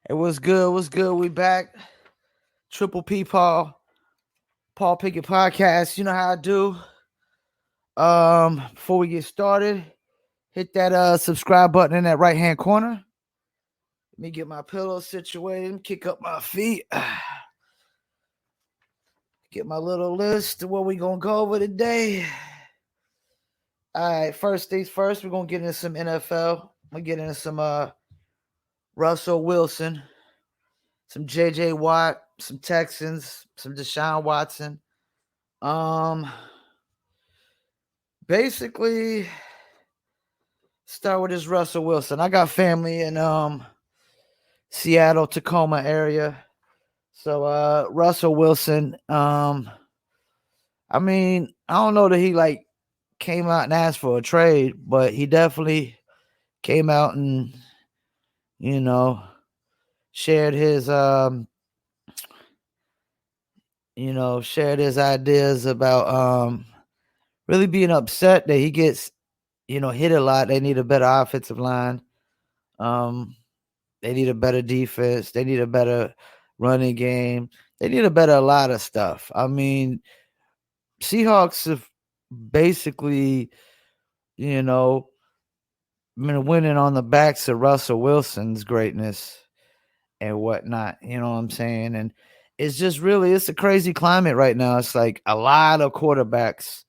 It was good. What's good? We back. Triple P Paul Pickett podcast. You know how I do. Before we get started, hit that subscribe button in that right hand corner. Let me get my pillow situated. Kick up my feet. Get my little list of what we gonna go over today. All right, first things first, we're gonna get into some NFL. We're gonna get into some Russell Wilson, some JJ Watt, some Texans, some Deshaun Watson. Um, Basically, start with this Russell Wilson. I got family in Seattle, Tacoma area. So Russell Wilson, I mean, I don't know that he like came out and asked for a trade, but he definitely came out and you know shared his shared his ideas about really being upset that he gets hit a lot. They need a better offensive line. They need a better defense. They need a better running game. They need a lot of stuff. I mean, Seahawks have basically, you know, been winning on the backs of Russell Wilson's greatness and whatnot. You know what I'm saying? And it's a crazy climate right now. It's like a lot of quarterbacks,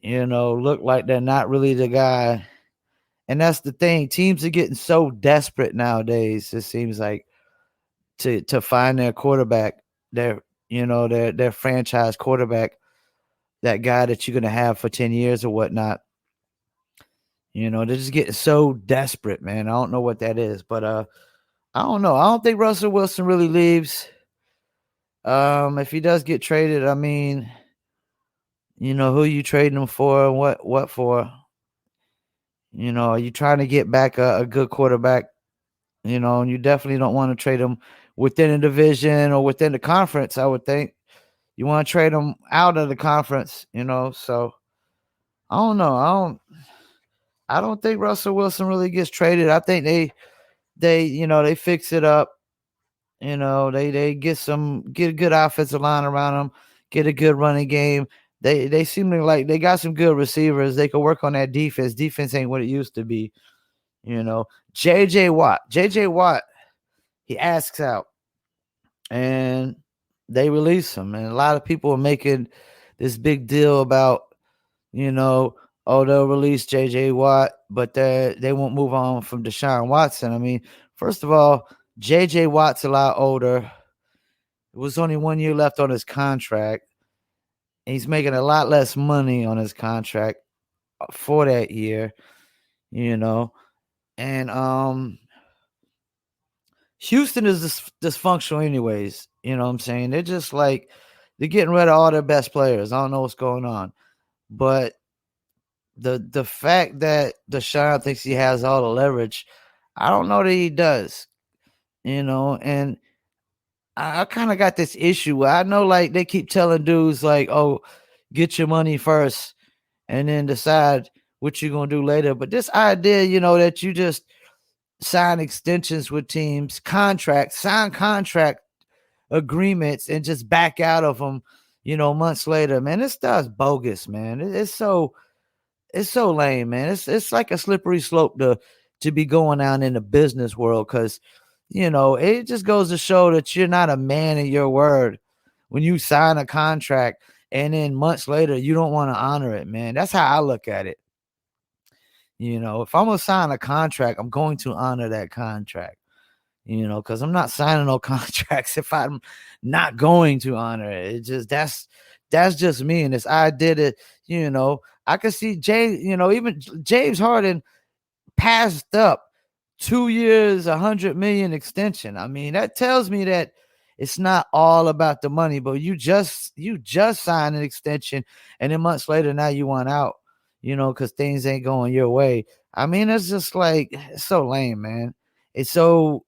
look like they're not really the guy. And that's the thing. Teams are getting so desperate nowadays. It seems like to find their quarterback, their franchise quarterback, that guy that you're gonna have for 10 years or whatnot. They're just getting so desperate, man. I don't know what that is, but I don't know. I don't think Russell Wilson really leaves. If he does get traded, I mean, who you trading him for and what for? Are you trying to get back a good quarterback? And you definitely don't want to trade him within a division or within the conference, I would think. You want to trade him out of the conference, so I don't know. I don't think Russell Wilson really gets traded. I think they fix it up. They get a good offensive line around them, get a good running game. They seem like they got some good receivers. They can work on that defense. Defense ain't what it used to be. JJ Watt, he asks out and they release him. And a lot of people are making this big deal about, they'll release JJ Watt, but they won't move on from Deshaun Watson. I mean, first of all, JJ Watt's a lot older. It was only 1 year left on his contract. He's making a lot less money on his contract for that year, And Houston is dysfunctional anyways. You know what I'm saying? They're just like, they're getting rid of all their best players. I don't know what's going on. But the fact that Deshaun thinks he has all the leverage, I don't know that he does. And I kind of got this issue. I know like they keep telling dudes like, oh, get your money first and then decide what you're going to do later. But this idea, that you just sign extensions with teams, sign contract agreements and just back out of them, months later, man, this stuff's bogus, man. It's so lame, man. It's like a slippery slope to be going down in the business world because, it just goes to show that you're not a man of your word when you sign a contract and then months later you don't want to honor it, man. That's how I look at it. If I'm going to sign a contract, I'm going to honor that contract, because I'm not signing no contracts if I'm not going to honor it. It just, that's just me. And this, I did it, I could see even James Harden passed up 2 years, 100 million extension. I mean, that tells me that it's not all about the money, but you just signed an extension and then months later now you want out, because things ain't going your way. I mean, it's just like, it's so lame, man. It's so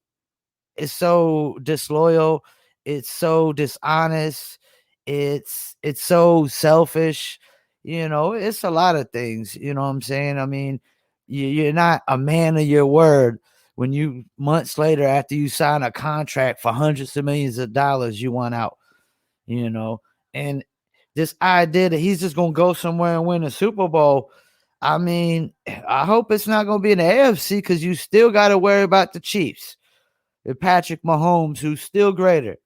disloyal. It's so dishonest. It's so selfish. It's a lot of things. You know what I'm saying? I mean, you're not a man of your word when you months later after you sign a contract for hundreds of millions of dollars, you want out, you know. And this idea that he's just gonna go somewhere and win a Super Bowl, I mean, I hope it's not gonna be in the AFC because you still got to worry about the Chiefs and Patrick Mahomes, who's still greater,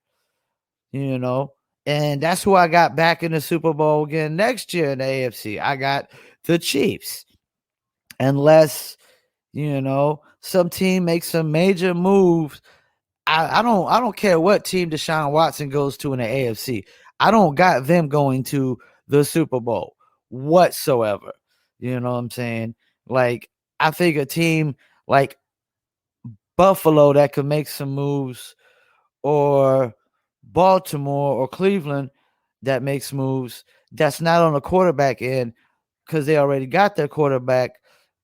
you know. And that's who I got back in the Super Bowl again next year in the AFC. I got the Chiefs, unless some team makes some major moves. I don't care what team Deshaun Watson goes to in the AFC. I don't got them going to the Super Bowl whatsoever. You know what I'm saying? Like, I think a team like Buffalo that could make some moves, or Baltimore or Cleveland that makes moves, that's not on the quarterback end because they already got their quarterback.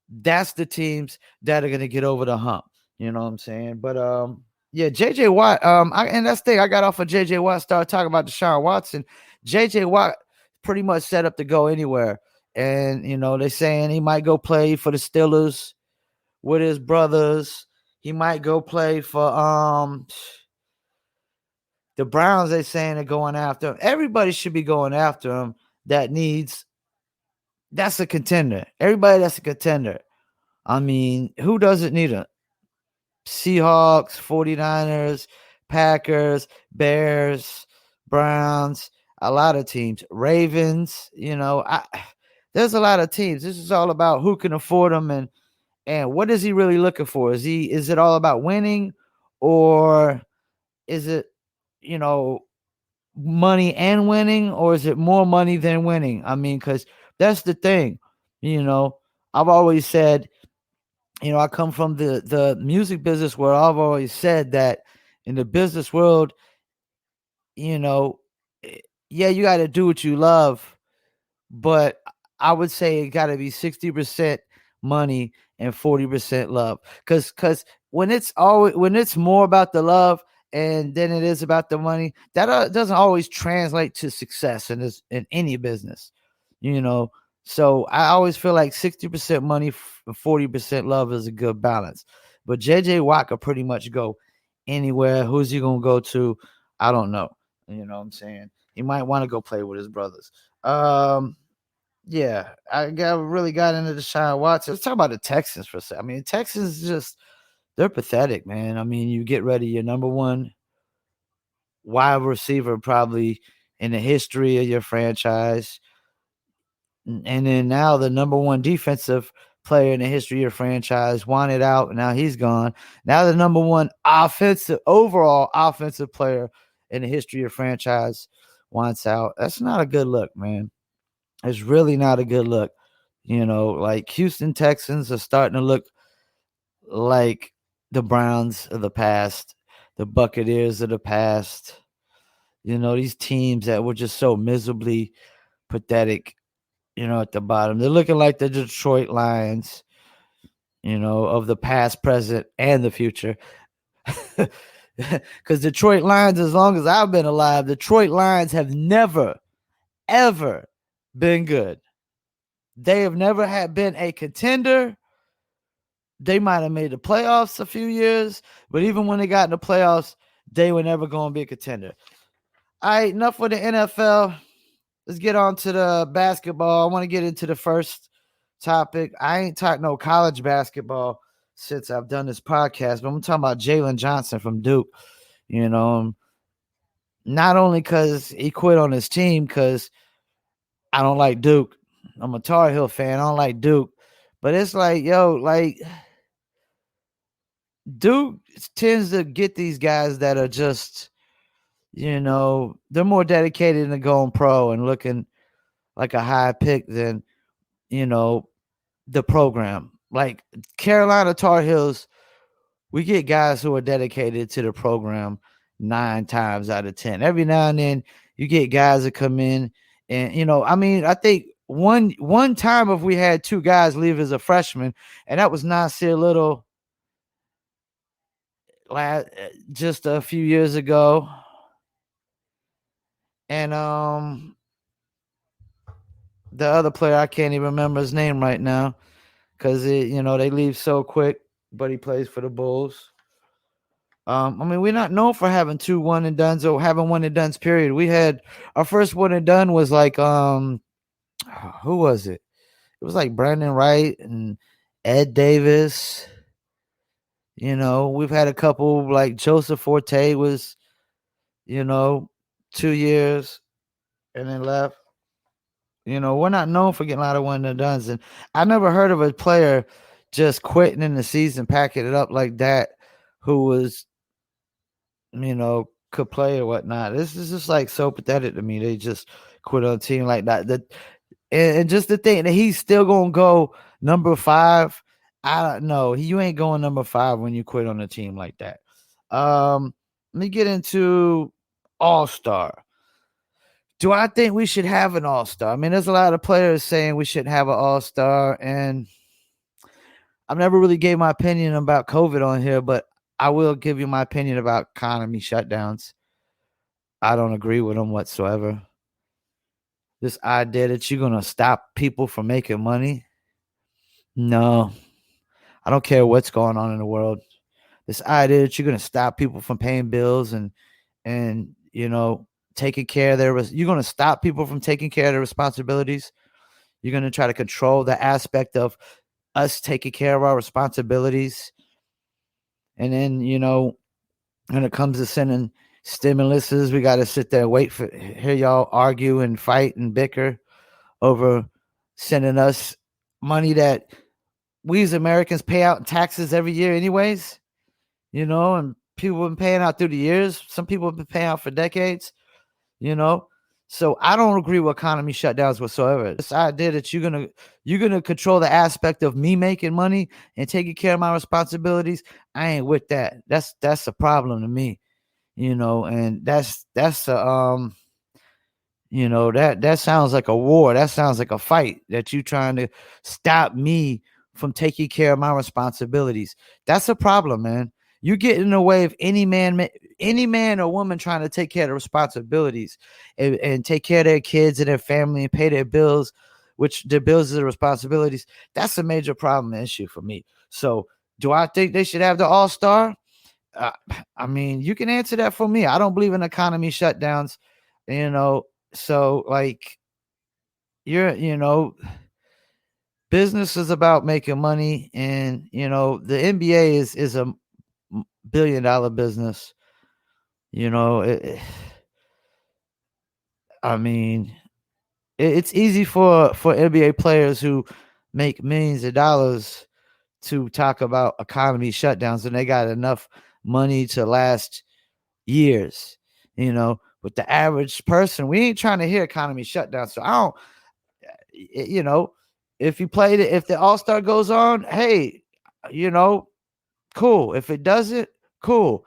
That's the teams that are going to get over the hump. You know what I'm saying? But yeah, JJ Watt. And that's the thing. I got off of JJ Watt, started talking about Deshaun Watson. JJ Watt pretty much set up to go anywhere, and they're saying he might go play for the Steelers with his brothers. He might go play for the Browns. They saying they're going after him. Everybody should be going after him. That's a contender. Everybody that's a contender. I mean, who doesn't need a Seahawks, 49ers, Packers, Bears, Browns, a lot of teams, Ravens, there's a lot of teams. This is all about who can afford them, and what is he really looking for? Is it all about winning, or is it, money and winning, or is it more money than winning? I mean, because that's the thing. I've always said, I come from the music business, where I've always said that in the business world, you know, yeah, you got to do what you love, but I would say it got to be 60% money and 40% love. Because when it's more about the love and than it is about the money, that doesn't always translate to success in any business, you know. So I always feel like 60% money, 40% love is a good balance. But JJ Watt could pretty much go anywhere. Who's he gonna go to? I don't know. You know what I'm saying? He might want to go play with his brothers. Yeah, really got into Deshaun Watson. Let's talk about the Texans for a second. I mean, Texans they're pathetic, man. I mean, you get ready your number one wide receiver probably in the history of your franchise, and then now the number one defensive player in the history of your franchise wanted out, and now he's gone. Now the number one overall offensive player in the history of your franchise wants out. That's not a good look, man. It's really not a good look. Like Houston Texans are starting to look like the Browns of the past, the Buccaneers of the past. These teams that were just so miserably pathetic, at the bottom. They're looking like the Detroit Lions, of the past, present, and the future. Because Detroit Lions, as long as I've been alive, Detroit Lions have never, ever been good. They have never been a contender. They might have made the playoffs a few years, but even when they got in the playoffs, they were never going to be a contender. All right, enough with the NFL. Let's get on to the basketball. I want to get into the first topic. I ain't talking no college basketball since I've done this podcast, but I'm talking about Jalen Johnson from Duke. Not only because he quit on his team, because I don't like Duke. I'm a Tar Heel fan. I don't like Duke. But it's like, Duke tends to get these guys that are just, they're more dedicated to going pro and looking like a high pick than, the program. Like Carolina Tar Heels, we get guys who are dedicated to the program 9 times out of 10. Every now and then you get guys that come in and, I think one time if we had 2 guys leave as a freshman, and that was Nasir Little just a few years ago. And the other player, I can't even remember his name right now, because they leave so quick. but he plays for the Bulls. I mean, we're not known for having 2 one and dones or having one and dones. Period. We had our first one and done was like who was it? It was like Brandon Wright and Ed Davis. We've had a couple like Joseph Forte was, 2 years and then left. We're not known for getting a lot of one and dones, and I never heard of a player just quitting in the season, packing it up like that, who was, could play or whatnot. This is just like so pathetic to me. They just quit on a team like that. And just the thing that he's still gonna go number 5. I don't know. You ain't going number 5 when you quit on a team like that. Let me get into All-Star. Do I think we should have an All-Star? I mean, there's a lot of players saying we shouldn't have an All-Star, and I've never really gave my opinion about COVID on here, but I will give you my opinion about economy shutdowns. I don't agree with them whatsoever. This idea that you're going to stop people from making money. No, I don't care what's going on in the world. This idea that you're going to stop people from paying bills and taking care of you're going to stop people from taking care of their responsibilities. You're going to try to control the aspect of us taking care of our responsibilities. And then, when it comes to sending stimuluses, we got to sit there and hear y'all argue and fight and bicker over sending us money that we as Americans pay out in taxes every year anyways, and people have been paying out through the years. Some people have been paying out for decades, So I don't agree with economy shutdowns whatsoever. This idea that you're gonna control the aspect of me making money and taking care of my responsibilities, I ain't with that. That's a problem to me, and that's a that sounds like a war. That sounds like a fight that you trying to stop me from taking care of my responsibilities. That's a problem, man. You get in the way of any man or woman trying to take care of the responsibilities and take care of their kids and their family and pay their bills, which their bills are the responsibilities. That's a major problem and issue for me. So do I think they should have the All-Star? I mean, you can answer that for me. I don't believe in economy shutdowns, so like business is about making money, and the NBA is a billion-dollar business. I mean, it's easy for NBA players who make millions of dollars to talk about economy shutdowns, and they got enough money to last years. But the average person, we ain't trying to hear economy shutdown. So I don't, if you played it, if the All-Star goes on, hey, cool. If it doesn't, cool.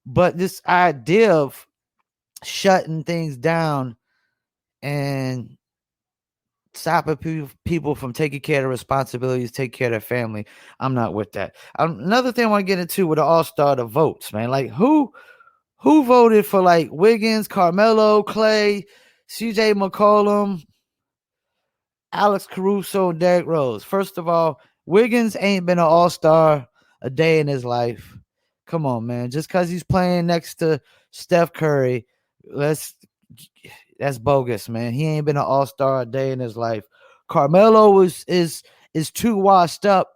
But this idea of shutting things down and stopping people from taking care of responsibilities, take care of their family, I'm not with that. Another thing I want to get into with the All-Star, the votes, man. Like who voted for like Wiggins, Carmelo, Clay, CJ McCollum, Alex Caruso, and Derrick Rose? First of all, Wiggins ain't been an All-Star a day in his life. Come on, man. Just because he's playing next to Steph Curry, that's bogus, man. He ain't been an All-Star a day in his life. Carmelo is too washed up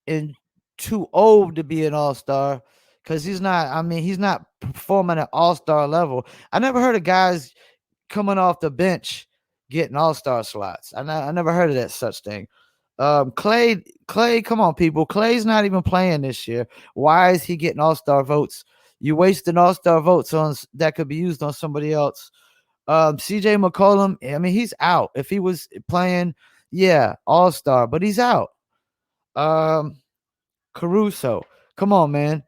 and too old to be an All-Star because he's not performing at All-Star level. I never heard of guys coming off the bench getting All-Star slots. I never heard of that such thing. Clay, come on, people. Clay's not even playing this year. Why is he getting All-Star votes? You wasting All-Star votes on that could be used on somebody else. CJ McCollum, I mean, he's out. If he was playing, yeah, All-Star, but he's out. Caruso, come on, man.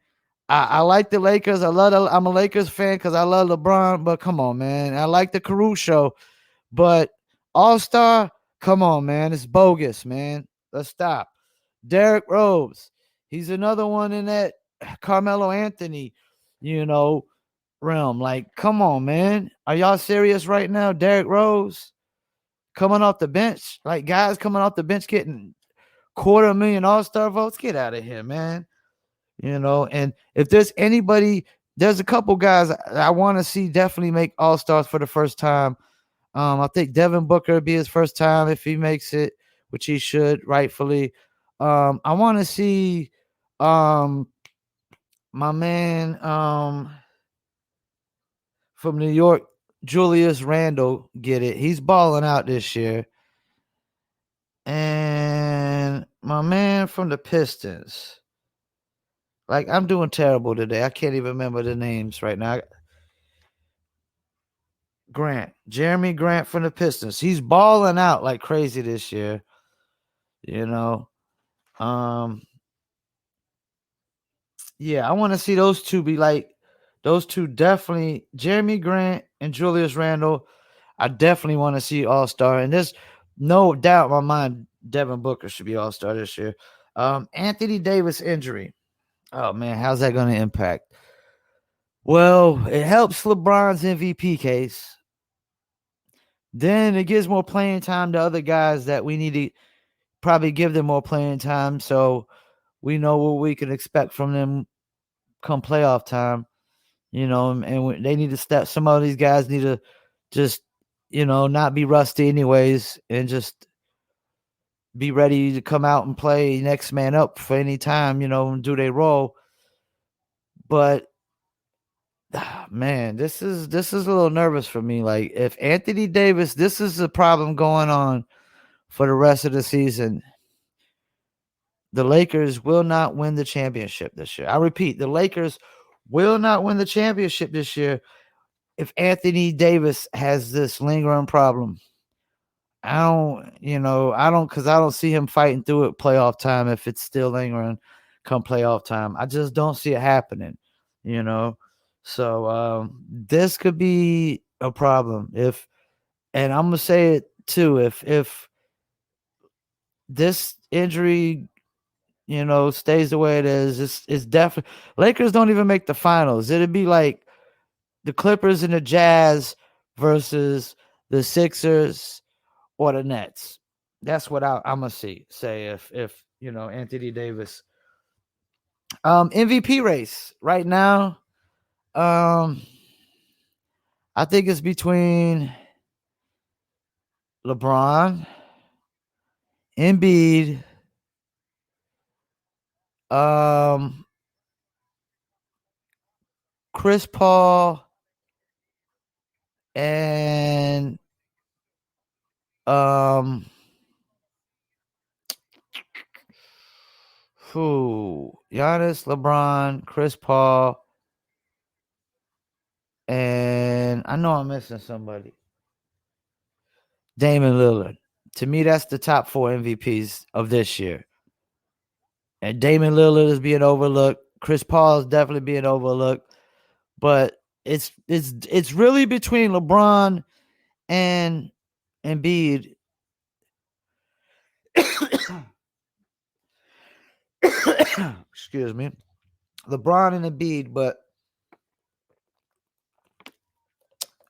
I like the Lakers. I'm a Lakers fan because I love LeBron, but come on, man. I like the Caruso, but All-Star, come on, man. It's bogus, man. Let's stop. Derrick Rose, he's another one in that Carmelo Anthony, realm. Like, come on, man. Are y'all serious right now? Derrick Rose coming off the bench, like guys coming off the bench getting $250,000 All-Star votes. Get out of here, man. And if there's anybody, there's a couple guys I want to see definitely make All-Stars for the first time. I think Devin Booker would be his first time if he makes it, which he should rightfully. I want to see my man from New York, Julius Randle, get it. He's balling out this year. And my man from the Pistons. Like, I'm doing terrible today. I can't even remember the names right now. Jeremy Grant from the Pistons. He's balling out like crazy this year. Yeah, I want to see those two be like, those two definitely, Jeremy Grant and Julius Randle. I definitely want to see All-Star. And there's no doubt in my mind Devin Booker should be All-Star this year. Anthony Davis injury. Oh, man, how's that going to impact? Well, it helps LeBron's MVP case. Then it gives more playing time to other guys that we need to probably give them more playing time, so we know what we can expect from them come playoff time. And they need to step. Some of these guys need to just, not be rusty anyways, and just be ready to come out and play next man up for any time, and do their role. But man, this is a little nervous for me. Like, if Anthony Davis, this is a problem going on for the rest of the season. The Lakers will not win the championship this year. I repeat, the Lakers will not win the championship this year if Anthony Davis has this lingering problem. I don't see him fighting through it playoff time if it's still lingering come playoff time. I just don't see it happening, So this could be a problem and I'm gonna say it too, if this injury, stays the way it is, it's definitely Lakers don't even make the finals. It'd be like the Clippers and the Jazz versus the Sixers or the Nets. That's what I'm gonna say if Anthony Davis. MVP race right now. I think it's between LeBron, Embiid, Chris Paul, and Giannis, LeBron, Chris Paul, and I know I'm missing somebody. Damian Lillard. To me, that's the top 4 MVPs of this year. And Damian Lillard is being overlooked. Chris Paul is definitely being overlooked. But it's really between LeBron and Embiid. Excuse me. LeBron and Embiid, but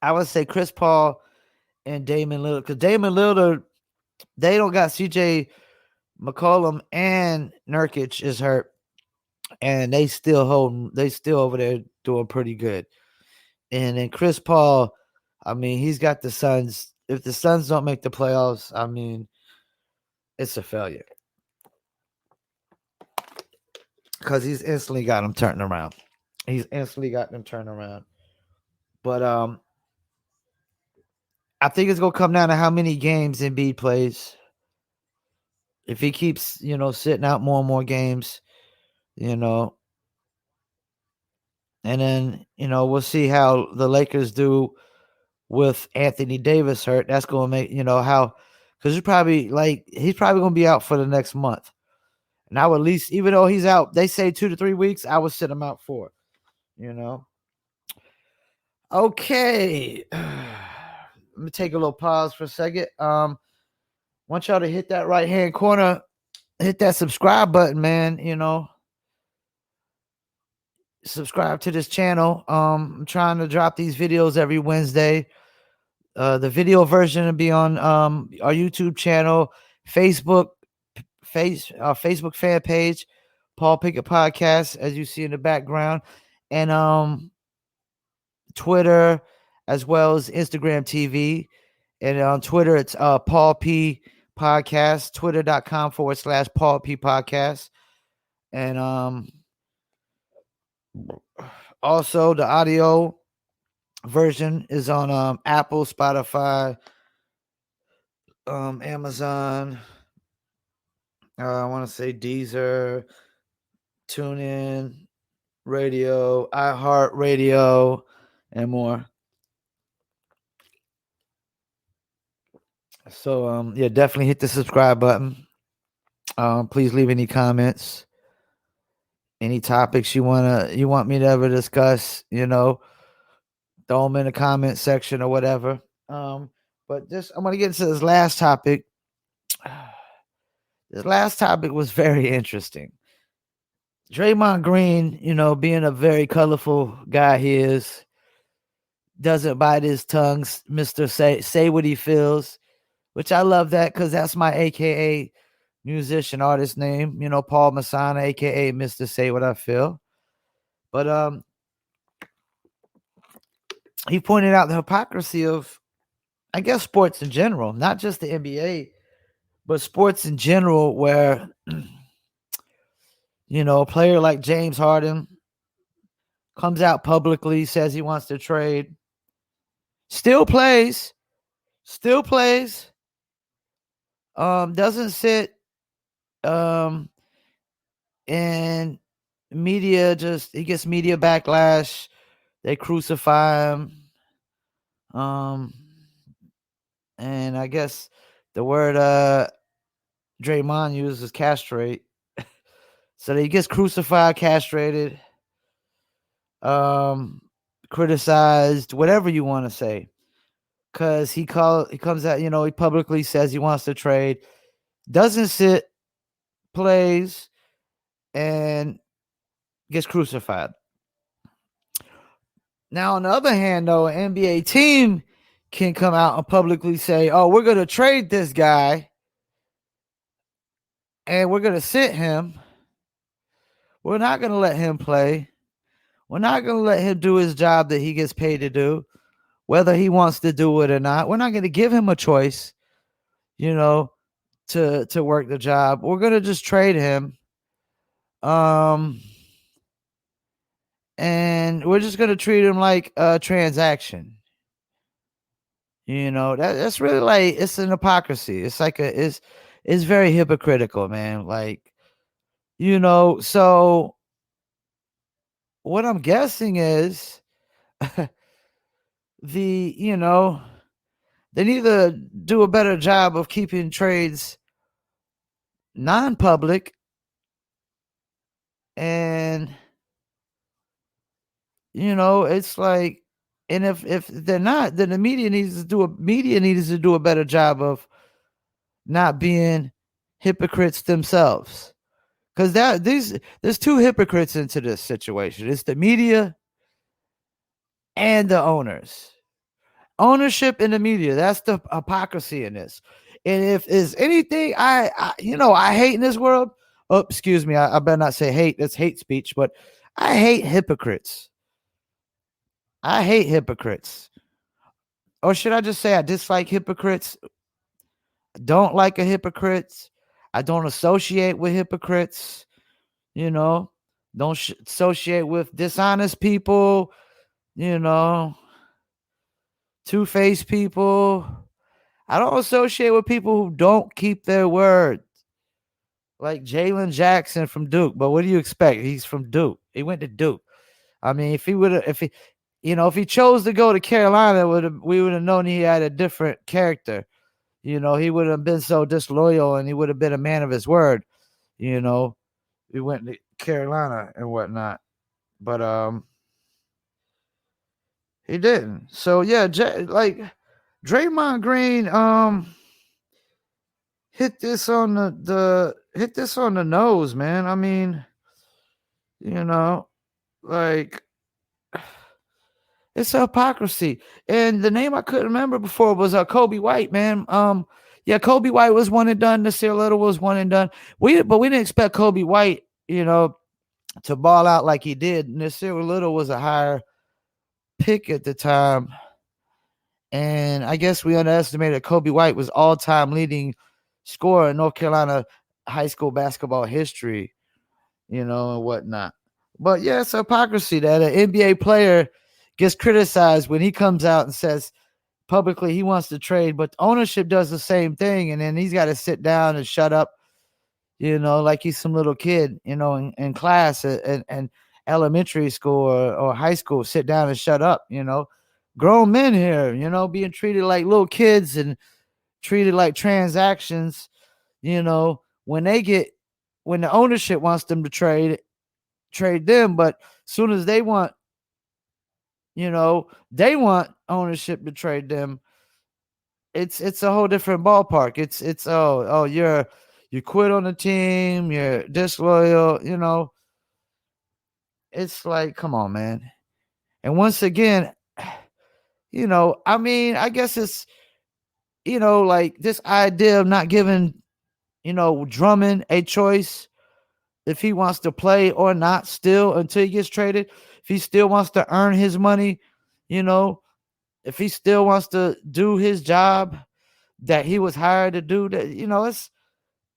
I would say Chris Paul and Damian Lillard. Because Damian Lillard, they don't got CJ McCollum, and Nurkic is hurt. And they still over there doing pretty good. And then Chris Paul, I mean, he's got the Suns. If the Suns don't make the playoffs, I mean, it's a failure. Because he's instantly got them turning around. But I think it's going to come down to how many games Embiid plays. If he keeps, sitting out more and more games, and then, we'll see how the Lakers do with Anthony Davis hurt. That's going to make, how, because he's probably going to be out for the next month. And I would at least, even though he's out, they say 2 to 3 weeks, I would sit him out for, Okay. Let me take a little pause for a second. Want y'all to hit that right-hand corner, hit that subscribe button, man, subscribe to this channel. I'm trying to drop these videos every Wednesday. The video version will be on our YouTube channel, Facebook Facebook fan page, Paul Pickett Podcast, as you see in the background, and Twitter, as well as Instagram TV. And on Twitter, it's Paul P Podcast, twitter.com/Paul P Podcast. And also the audio version is on Apple, Spotify, Amazon, I want to say Deezer, TuneIn, Radio, iHeartRadio, and more. So yeah, definitely hit the subscribe button. Please leave any comments, any topics you want me to ever discuss. Throw them in the comment section or whatever. But I'm gonna get into this last topic. This last topic was very interesting. Draymond Green, being a very colorful guy he is, doesn't bite his tongue. Mr. Say what he feels, which I love that because that's my AKA musician artist name, Paul Masana, AKA Mr. Say What I Feel. But he pointed out the hypocrisy of, I guess, sports in general, not just the NBA, but sports in general, where a player like James Harden comes out publicly, says he wants to trade, still plays, doesn't sit, and media he gets media backlash. They crucify him. And I guess the word Draymond uses castrate. So he gets crucified, castrated, criticized, whatever you want to say. Because he comes out, he publicly says he wants to trade, doesn't sit, plays, and gets crucified. Now, on the other hand, though, an NBA team can come out and publicly say, oh, we're going to trade this guy and we're going to sit him. We're not going to let him play. We're not going to let him do his job that he gets paid to do, whether he wants to do it or not. We're not going to give him a choice, to work the job. We're going to just trade him. And we're just going to treat him like a transaction. That's really like, it's an hypocrisy. It's like it's very hypocritical, man. Like, so what I'm guessing is they need to do a better job of keeping trades non-public, and it's like, and if they're not, then the media needs to do a better job of not being hypocrites themselves. Because there's two hypocrites into this situation. It's the media and the owners. Ownership in the media. That's the hypocrisy in this. And if there's anything I hate in this world, oh, excuse me, I better not say hate. That's hate speech, but I hate hypocrites. I hate hypocrites. Or should I just say I dislike hypocrites? I don't like a hypocrite. I don't associate with hypocrites. Don't associate with dishonest people, two-faced people. I don't associate with people who don't keep their word. Like Jalen Jackson from Duke. But what do you expect? He's from Duke. He went to Duke. I mean, if he chose to go to Carolina, we would have known he had a different character. He would have been so disloyal, and he would have been a man of his word. He went to Carolina and whatnot, but he didn't. So yeah, like Draymond Green hit this on the nose, man. I mean, like, it's a hypocrisy. And the name I couldn't remember before was Kobe White, man. Yeah, Kobe White was one and done. Nasir Little was one and done. But we didn't expect Kobe White, to ball out like he did. Nasir Little was a higher pick at the time. And I guess we underestimated Kobe White was all-time leading scorer in North Carolina high school basketball history, and whatnot. But yeah, it's hypocrisy that an NBA player gets criticized when he comes out and says publicly he wants to trade, but ownership does the same thing, and then he's got to sit down and shut up, like he's some little kid, in class and elementary school or high school, sit down and shut up, grown men here, being treated like little kids and treated like transactions, when when the ownership wants them to trade them, but soon as they want ownership to trade them, it's a whole different ballpark. It's you quit on the team, you're disloyal, it's like, come on, man. And once again, I guess it's, like this idea of not giving, Drummond a choice if he wants to play or not still until he gets traded. If he still wants to earn his money, if he still wants to do his job that he was hired to do, that, it's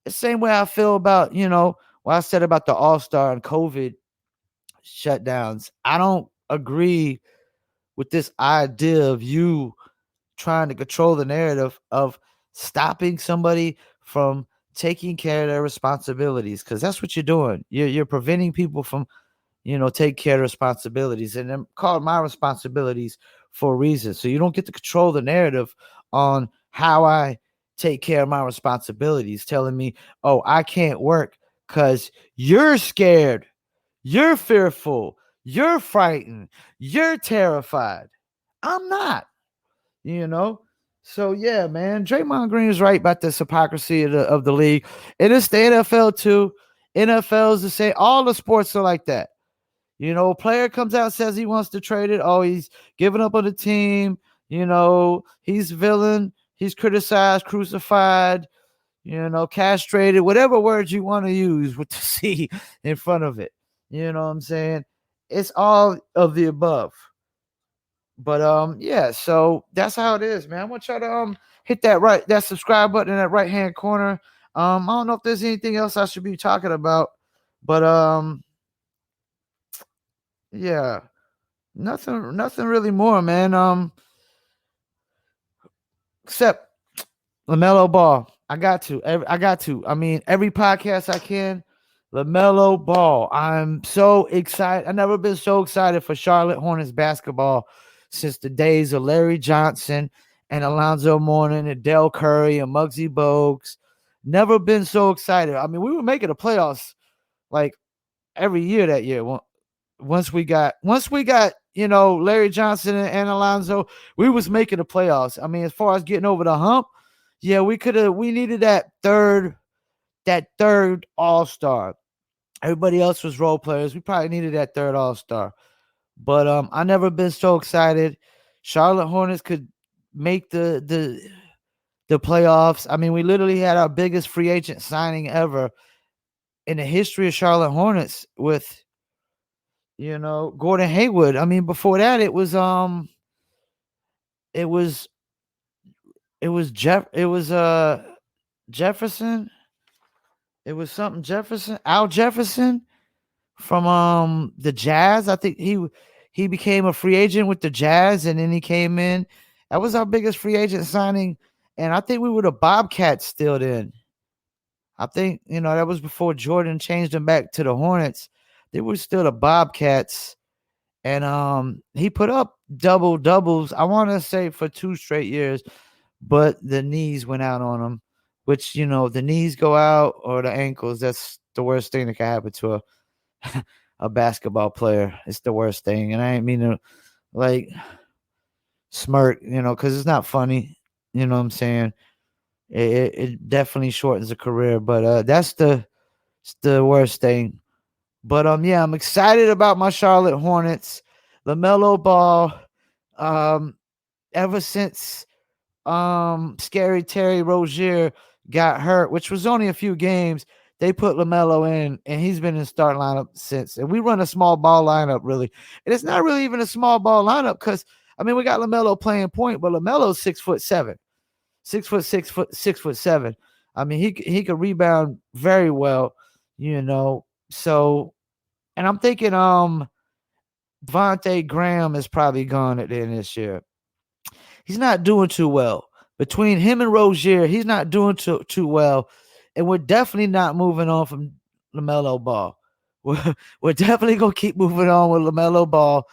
the same way I feel about, what I said about the All-Star and COVID shutdowns. I don't agree with this idea of you trying to control the narrative of stopping somebody from taking care of their responsibilities, because that's what you're doing. You're preventing people from, take care of responsibilities, and I'm called my responsibilities for a reason. So you don't get to control the narrative on how I take care of my responsibilities, telling me, oh, I can't work because you're scared, you're fearful, you're frightened, you're terrified. I'm not, you know. So yeah, man, Draymond Green is right about this hypocrisy of the league. And it's the NFL too. NFL is the same. All the sports are like that. A player comes out, says he wants to trade it. Oh, he's giving up on the team. He's villain. He's criticized, crucified, castrated, whatever words you want to use with the C in front of it. You know what I'm saying? It's all of the above. But yeah, so that's how it is, man. I want y'all to hit that subscribe button in that right hand corner. I don't know if there's anything else I should be talking about, but yeah, nothing really more, man. Except LaMelo Ball. I got to. I mean, every podcast I can. LaMelo Ball. I'm so excited. I've never been so excited for Charlotte Hornets basketball since the days of Larry Johnson and Alonzo Mourning and Del Curry and Muggsy Bogues. Never been so excited. I mean, we were making the playoffs like every year that year. Once we got Larry Johnson and Alonzo, we was making the playoffs. I mean, as far as getting over the hump, yeah, we needed that third all-star. Everybody else was role players. We probably needed that third all-star. But I never been so excited. Charlotte Hornets could make the playoffs. I mean, we literally had our biggest free agent signing ever in the history of Charlotte Hornets with Gordon Hayward. I mean, before that it was Jefferson. It was something Jefferson, Al Jefferson from the Jazz. I think he became a free agent with the Jazz, and then he came in. That was our biggest free agent signing, and I think we were the Bobcats still then. I think that was before Jordan changed them back to the Hornets. They were still the Bobcats, and he put up doubles. I want to say for 2 straight years, but the knees went out on him. Which the knees go out or the ankles. That's the worst thing that can happen to a basketball player. It's the worst thing, and I ain't mean to like smirk, because it's not funny. You know what I'm saying? It definitely shortens a career, but that's the worst thing. But yeah, I'm excited about my Charlotte Hornets. LaMelo Ball. Ever since Scary Terry Rozier got hurt, which was only a few games, they put LaMelo in, and he's been in the starting lineup since. And we run a small ball lineup, really. And it's not really even a small ball lineup because, I mean, we got LaMelo playing point, but LaMelo's 6'7", 6'7". I mean, he could rebound very well, you know. So, and I'm thinking Devontae Graham is probably gone at the end of this year. He's not doing too well. Between him and Rozier, he's not doing too well. And we're definitely not moving on from LaMelo Ball. We're definitely going to keep moving on with LaMelo Ball.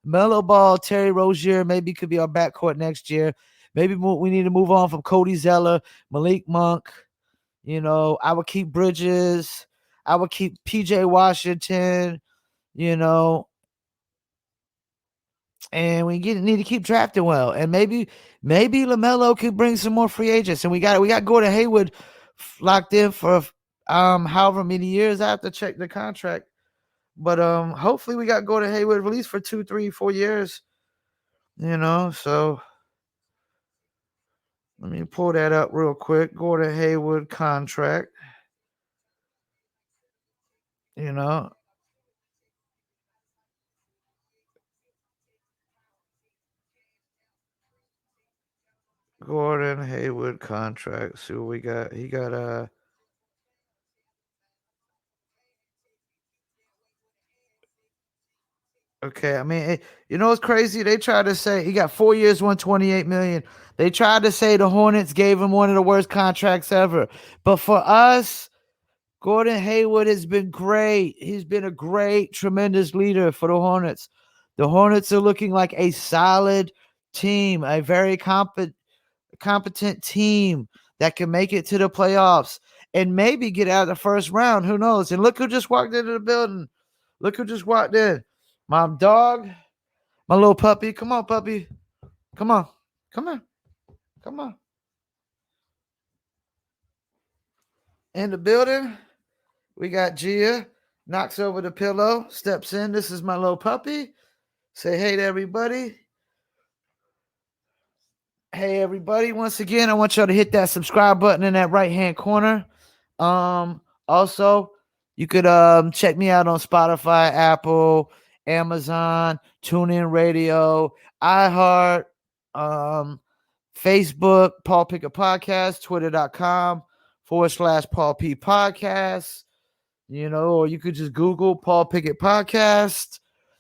LaMelo Ball, Terry Rozier maybe could be our backcourt next year. Maybe we need to move on from Cody Zeller, Malik Monk. You know, I would keep Bridges. I would keep PJ Washington, you know. And we need to keep drafting well. And maybe LaMelo could bring some more free agents. And we got Gordon Hayward locked in for however many years. I have to check the contract. But hopefully we got Gordon Hayward at least for 2, 3, 4 years. You know, so let me pull that up real quick. Gordon Hayward contract. You know. Gordon Hayward contract. See what we got. He got okay, I mean, you know what's crazy? They tried to say he got 4 years, $128 million. They tried to say the Hornets gave him one of the worst contracts ever. But for us, Gordon Hayward has been great. He's been a great, tremendous leader for the Hornets. The Hornets are looking like a solid team, a very competent team that can make it to the playoffs and maybe get out of the first round. Who knows? And look who just walked into the building. Look who just walked in. My dog, my little puppy. Come on, puppy. Come on. Come on. Come on. In the building, we got Gia. Knocks over the pillow, steps in. This is my little puppy. Say hey to everybody. Hey, everybody. Once again, I want y'all to hit that subscribe button in that right-hand corner. Also, you could check me out on Spotify, Apple, Amazon, TuneIn Radio, iHeart, Facebook, Paul Pickett Podcast, twitter.com/Paul P Podcast, you know, or you could just Google Paul Pickett Podcast.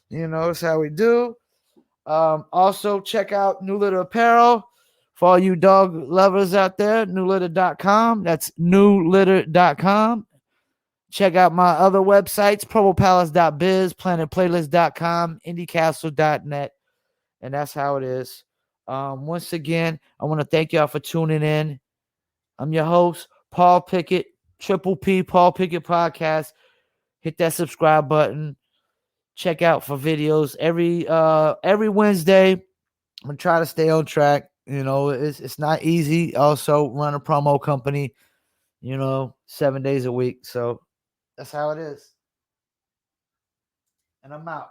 You know, that's how we do. Also, check out New Litter Apparel for all you dog lovers out there, newlitter.com. That's newlitter.com. Check out my other websites, probopalace.biz, planetplaylist.com, indiecastle.net, and that's how it is. Once again, I want to thank y'all for tuning in. I'm your host, Paul Pickett, Triple P, Paul Pickett Podcast. Hit that subscribe button. Check out for videos every Wednesday. I'm gonna try to stay on track. You know, it's not easy. Also, run a promo company, you know, 7 days a week. So that's how it is. And I'm out.